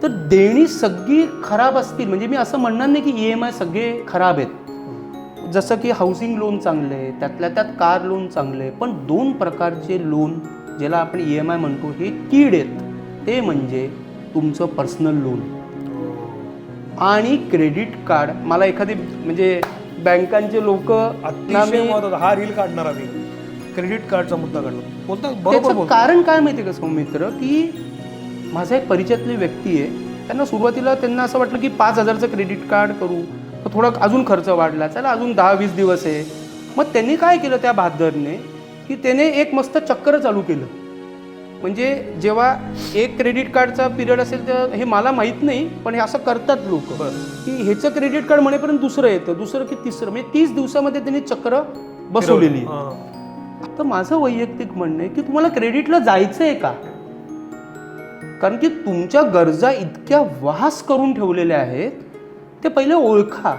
तर देणी सगळी खराब असतील म्हणजे मी असं म्हणणार नाही की EMI सगळे खराब आहेत. जसं की हाऊसिंग लोन चांगले आहे, त्यातल्या त्यात कार लोन चांगले आहे, पण 2 प्रकारचे लोन ज्याला आपण EMI म्हणतो हे कीड आहेत. ते म्हणजे तुमचं पर्सनल लोन आणि क्रेडिट कार्ड. मला एखादी म्हणजे बँकांचे लोक हा रील काढणार आम्ही क्रेडिट कार्डचा मुद्दा काढला बोलता बरोबर. कारण काय माहिती का सौमित्र, की माझा एक परिचयातली व्यक्ती आहे, त्यांना सुरुवातीला त्यांना असं वाटलं की 5,000चं क्रेडिट कार्ड करू, तर थोडा अजून खर्च वाढला, चला अजून 10-20 दिवस आहे. मग त्यांनी काय केलं त्या बहादरने की त्याने एक मस्त चक्र चालू केलं. म्हणजे जेव्हा एक क्रेडिट कार्डचा पिरियड असेल तर हे मला माहीत नाही, पण हे असं करतात लोक की ह्याचं क्रेडिट कार्ड म्हणेपर्यंत दुसरं येतं, दुसरं की तिसरं, म्हणजे 30 दिवसामध्ये त्यांनी चक्र बसवलेली. तर माझं वैयक्तिक म्हणणं आहे की तुम्हाला क्रेडिटला जायचं आहे का? कारण की तुमच्या गरजा इतक्या वास करून ठेवलेल्या आहेत, ते पहिले ओळखा.